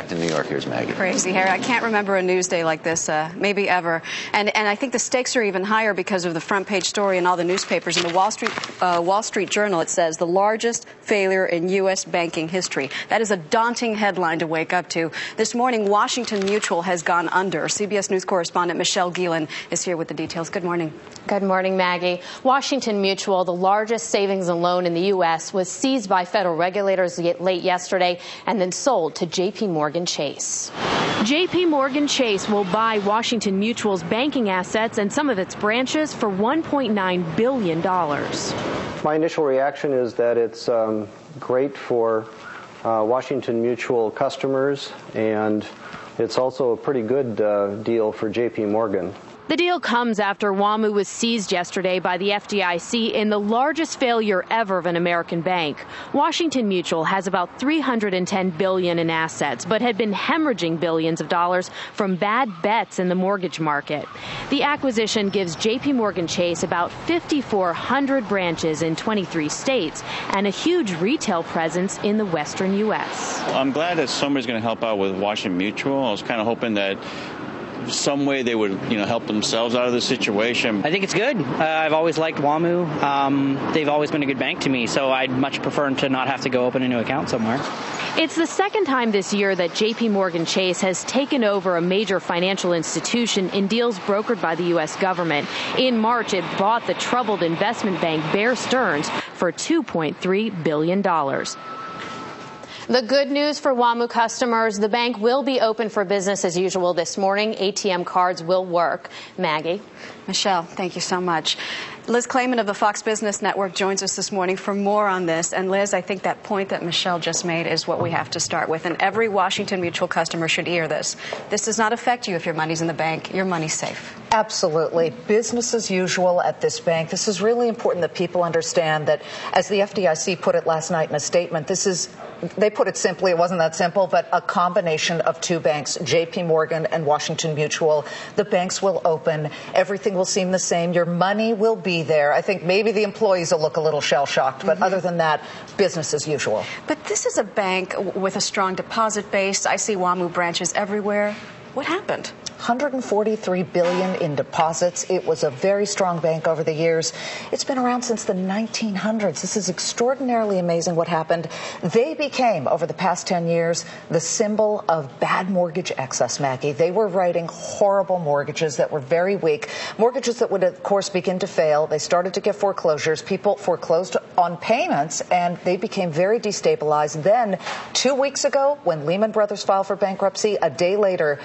In New York, here's Maggie. Crazy, Harry. I can't remember a news day like this, maybe ever. And I think the stakes are even higher because of the front page story in all the newspapers. In the Wall Street Journal, it says the largest failure in U.S. banking history. That is a daunting headline to wake up to. This morning, Washington Mutual has gone under. CBS News correspondent Michelle Gielan is here with the details. Good morning. Good morning, Maggie. Washington Mutual, the largest savings and loan in the U.S., was seized by federal regulators late yesterday and then sold to J.P. Morgan Chase. J.P. Morgan Chase will buy Washington Mutual's banking assets and some of its branches for $1.9 billion. My initial reaction is that it's great for Washington Mutual customers, and it's also a pretty good deal for J.P. Morgan. The deal comes after WAMU was seized yesterday by the FDIC in the largest failure ever of an American bank. Washington Mutual has about $310 billion in assets, but had been hemorrhaging billions of dollars from bad bets in the mortgage market. The acquisition gives J.P. Morgan Chase about 5,400 branches in 23 states and a huge retail presence in the western U.S. I'm glad that somebody's going to help out with Washington Mutual. I was kind of hoping that some way they would, help themselves out of the situation. I think it's good. I've always liked WAMU. They've always been a good bank to me, so I'd much prefer to not have to go open a new account somewhere. It's the second time this year that J.P. Morgan Chase has taken over a major financial institution in deals brokered by the U.S. government. In March, it bought the troubled investment bank Bear Stearns for $2.3 billion. The good news for WAMU customers, the bank will be open for business as usual this morning. ATM cards will work. Maggie. Michelle, thank you so much. Liz Claman of the Fox Business Network joins us this morning for more on this. And Liz, I think that point that Michelle just made is what we have to start with. And every Washington Mutual customer should hear this. This does not affect you if your money's in the bank. Your money's safe. Absolutely. Business as usual at this bank. This is really important that people understand that, as the FDIC put it last night in a statement, they put it simply, it wasn't that simple, but a combination of two banks, J.P. Morgan and Washington Mutual. The banks will open. Everything will seem the same. Your money will be there. I think maybe the employees will look a little shell-shocked, but other than that, business as usual. But this is a bank with a strong deposit base. I see WAMU branches everywhere. What happened? $143 billion in deposits. It was a very strong bank over the years. It's been around since the 1900s. This is extraordinarily amazing what happened. They became, over the past 10 years, the symbol of bad mortgage excess, Maggie. They were writing horrible mortgages that were very weak, mortgages that would, of course, begin to fail. They started to get foreclosures. People foreclosed on payments, and they became very destabilized. Then, 2 weeks ago, when Lehman Brothers filed for bankruptcy, a day later,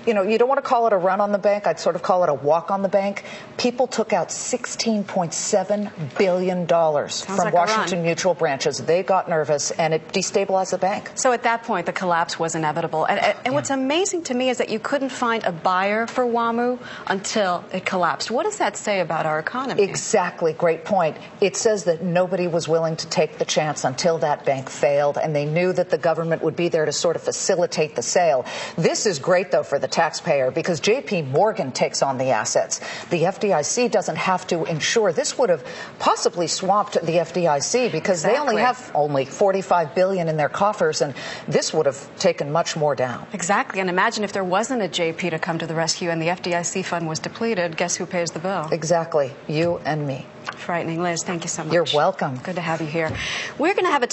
you don't want to call it a run on the bank. I'd sort of call it a walk on the bank. People took out $16.7 billion from Washington Mutual branches. They got nervous, and it destabilized the bank. So at that point, the collapse was inevitable. And what's amazing to me is that you couldn't find a buyer for WAMU until it collapsed. What does that say about our economy? Exactly. Great point. It says that nobody was willing to take the chance until that bank failed, and they knew that the government would be there to sort of facilitate the sale. This is great, though, for the taxpayer, because J.P. Morgan takes on the assets. The FDIC doesn't have to insure. This would have possibly swamped the FDIC because they only have $45 billion in their coffers, and this would have taken much more down. Exactly. And imagine if there wasn't a JP to come to the rescue and the FDIC fund was depleted. Guess who pays the bill? Exactly. You and me. Frightening. Liz, thank you so much. You're welcome. Good to have you here. We're going to have a